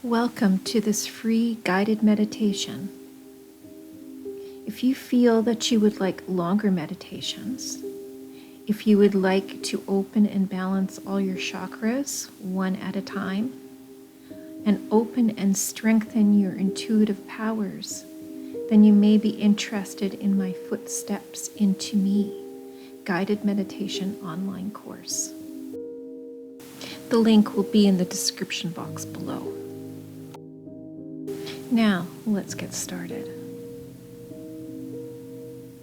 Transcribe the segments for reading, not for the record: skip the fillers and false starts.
Welcome to this free guided meditation. If you feel that you would like longer meditations, if you would like to open and balance all your chakras one at a time, and open and strengthen your intuitive powers, then you may be interested in my Footsteps into Me guided meditation online course. The link will be in the description box below. Now, let's get started.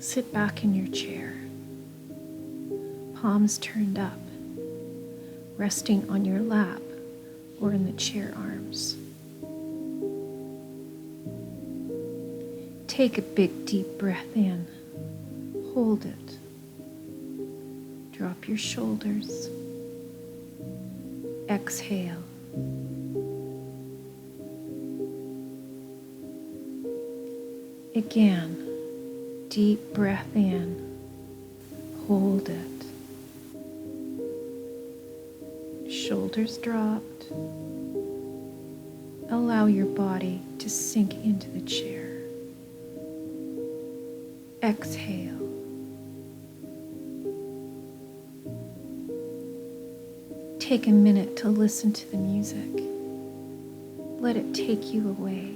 Sit back in your chair, palms turned up, resting on your lap or in the chair arms. Take a big deep breath in, hold it, drop your shoulders, exhale. Again, deep breath in, hold it. Shoulders dropped. Allow your body to sink into the chair. Exhale. Take a minute to listen to the music. Let it take you away.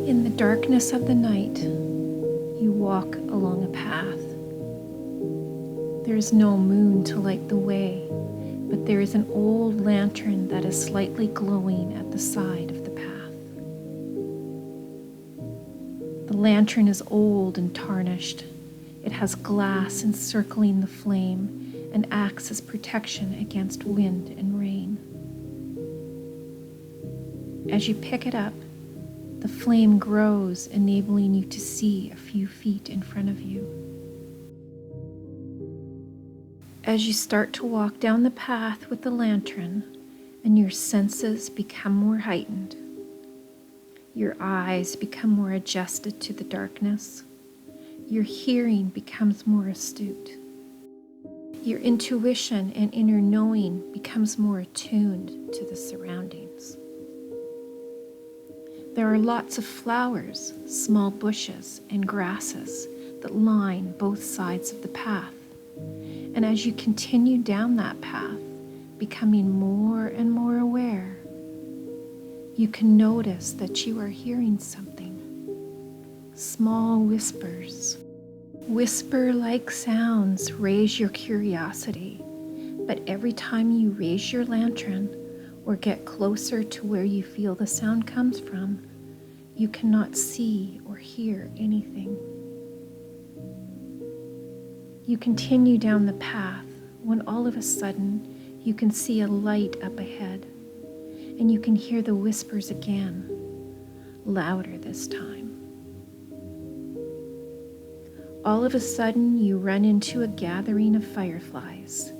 In the darkness of the night, you walk along a path. There is no moon to light the way, but there is an old lantern that is slightly glowing at the side of the path. The lantern is old and tarnished. It has glass encircling the flame and acts as protection against wind and rain. As you pick it up, the flame grows, enabling you to see a few feet in front of you. As you start to walk down the path with the lantern and your senses become more heightened, your eyes become more adjusted to the darkness, your hearing becomes more astute, your intuition and inner knowing becomes more attuned to the surroundings. There are lots of flowers, small bushes, and grasses that line both sides of the path. And as you continue down that path, becoming more and more aware, you can notice that you are hearing something. Small whispers. Whisper-like sounds raise your curiosity, but every time you raise your lantern or get closer to where you feel the sound comes from, you cannot see or hear anything. You continue down the path when all of a sudden you can see a light up ahead, and you can hear the whispers again, louder this time. All of a sudden you run into a gathering of fireflies.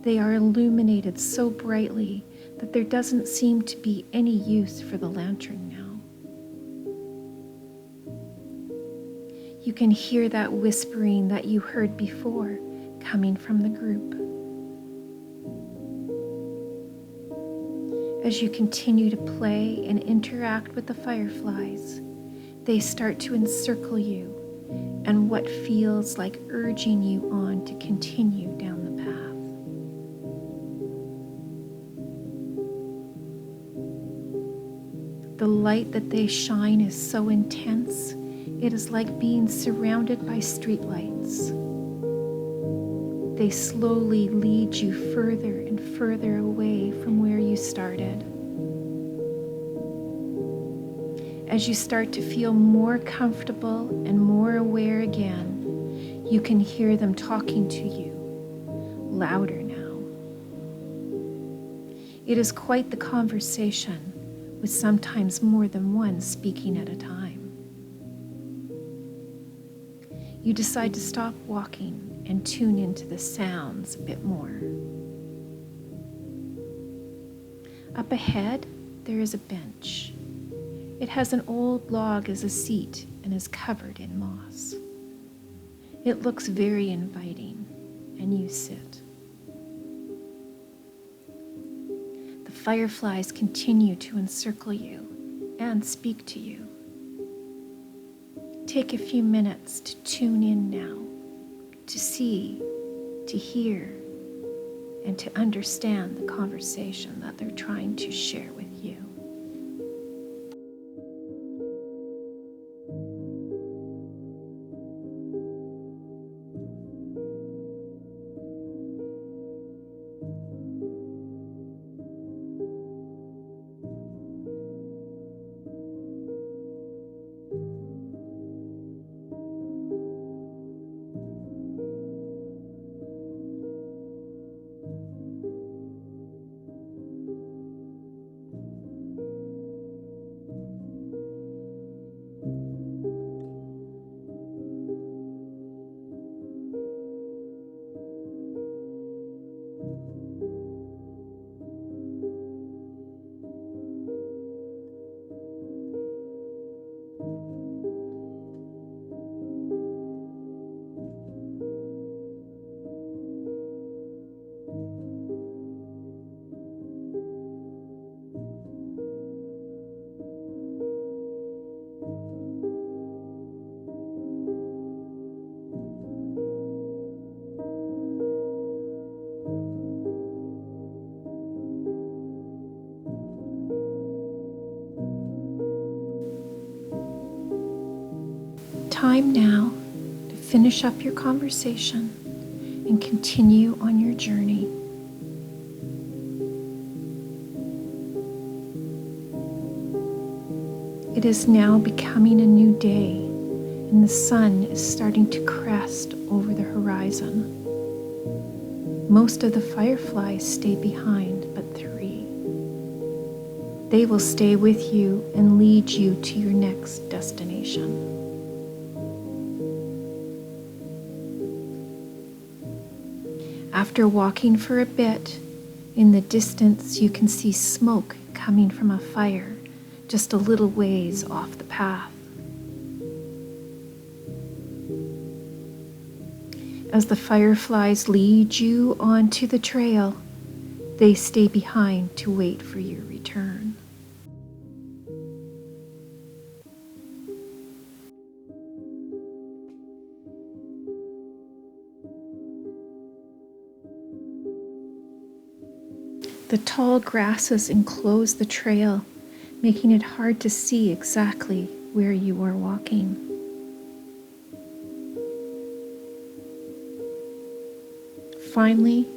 They are illuminated so brightly that there doesn't seem to be any use for the lantern now. You can hear that whispering that you heard before coming from the group. As you continue to play and interact with the fireflies, they start to encircle you and what feels like urging you on to continue down the path. The light that they shine is so intense, it is like being surrounded by streetlights. They slowly lead you further and further away from where you started. As you start to feel more comfortable and more aware again, you can hear them talking to you, louder now. It is quite the conversation, with sometimes more than one speaking at a time. You decide to stop walking and tune into the sounds a bit more. Up ahead, there is a bench. It has an old log as a seat and is covered in moss. It looks very inviting, and you sit. The fireflies continue to encircle you and speak to you. Take a few minutes to tune in now, to see, to hear, and to understand the conversation that they're trying to share with you. Time now to finish up your conversation and continue on your journey. It is now becoming a new day, and the sun is starting to crest over the horizon. Most of the fireflies stay behind, but 3. They will stay with you and lead you to your next destination. After walking for a bit, in the distance you can see smoke coming from a fire just a little ways off the path. As the fireflies lead you onto the trail, they stay behind to wait for your return. The tall grasses enclose the trail, making it hard to see exactly where you are walking. Finally,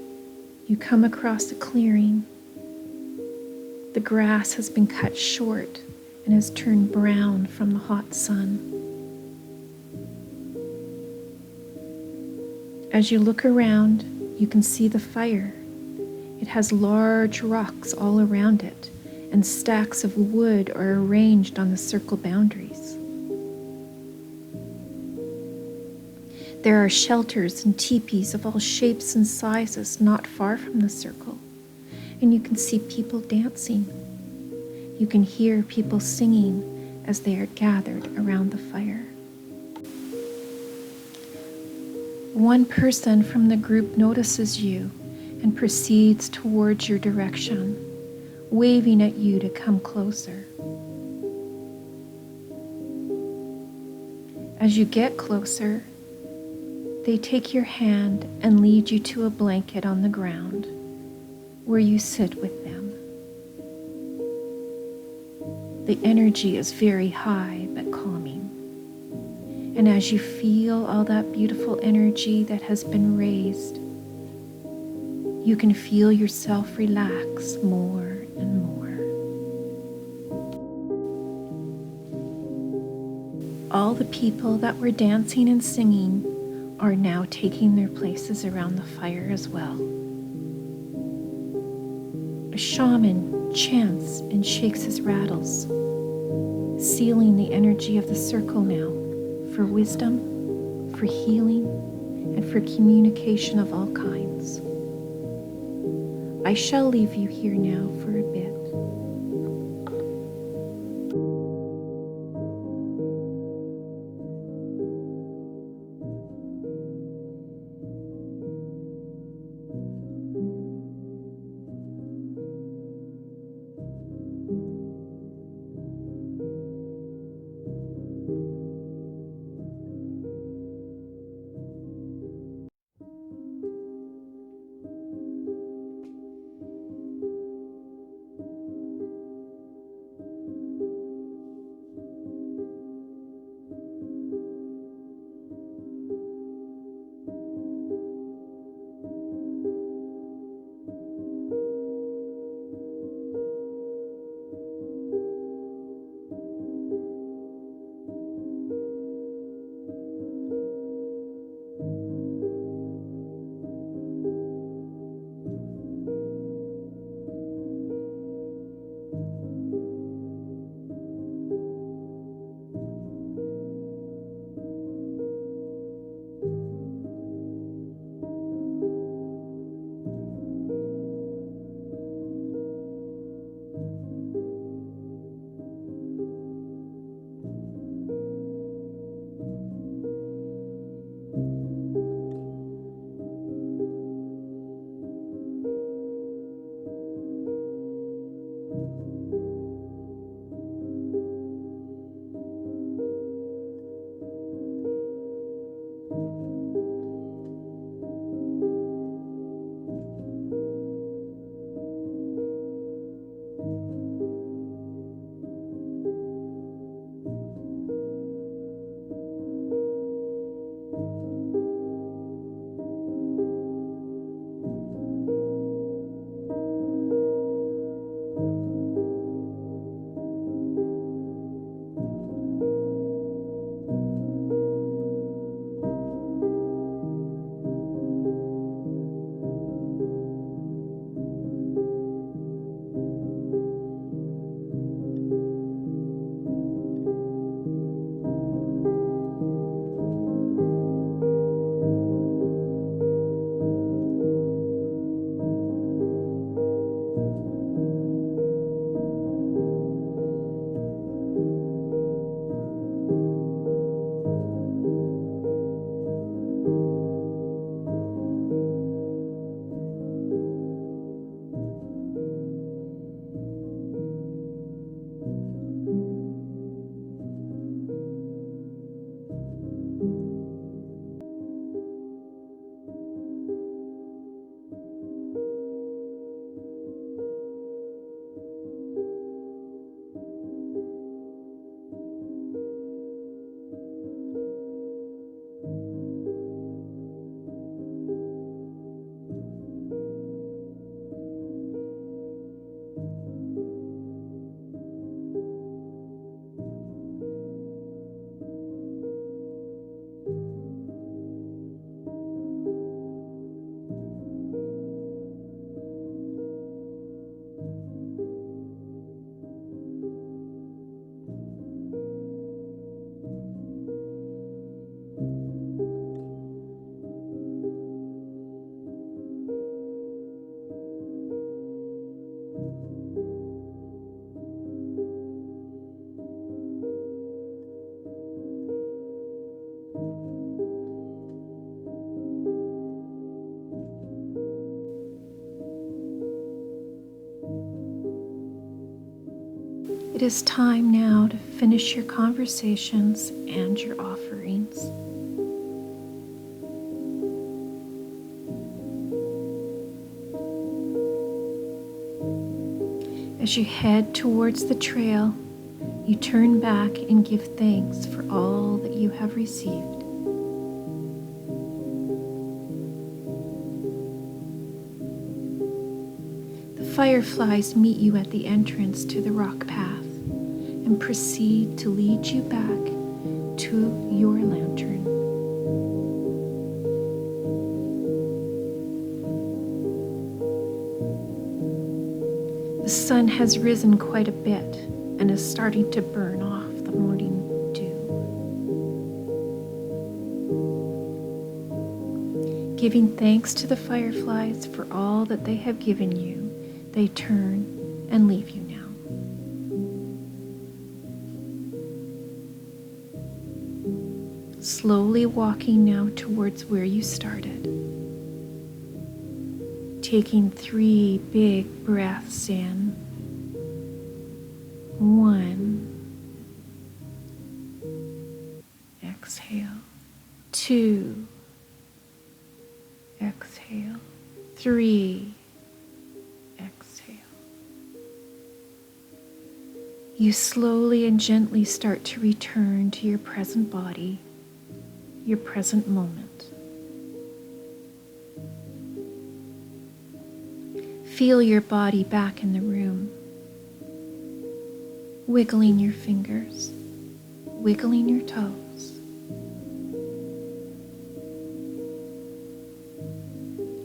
you come across a clearing. The grass has been cut short and has turned brown from the hot sun. As you look around, you can see the fire. It has large rocks all around it, and stacks of wood are arranged on the circle boundaries. There are shelters and teepees of all shapes and sizes not far from the circle, and you can see people dancing. You can hear people singing as they are gathered around the fire. One person from the group notices you and proceeds towards your direction, waving at you to come closer. As you get closer, they take your hand and lead you to a blanket on the ground, where you sit with them. The energy is very high but calming. And as you feel all that beautiful energy that has been raised, you can feel yourself relax more and more. All the people that were dancing and singing are now taking their places around the fire as well. A A shaman chants and shakes his rattles, sealing the energy of the circle now for wisdom, for healing, and for communication of all kinds. I shall leave you here now for a bit. It is time now to finish your conversations and your offerings. As you head towards the trail, you turn back and give thanks for all that you have received. The fireflies meet you at the entrance to the rock path and proceed to lead you back to your lantern. The sun has risen quite a bit and is starting to burn off the morning dew. Giving thanks to the fireflies for all that they have given you, they turn and leave you now. Slowly walking now towards where you started. Taking 3 big breaths in. 1. Exhale. 2. Exhale. 3. Exhale. You slowly and gently start to return to your present body, your present moment. Feel your body back in the room, wiggling your fingers, wiggling your toes.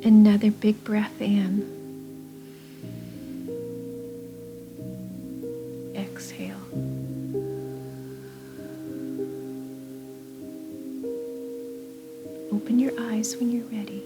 Another big breath in. Exhale. Open your eyes when you're ready.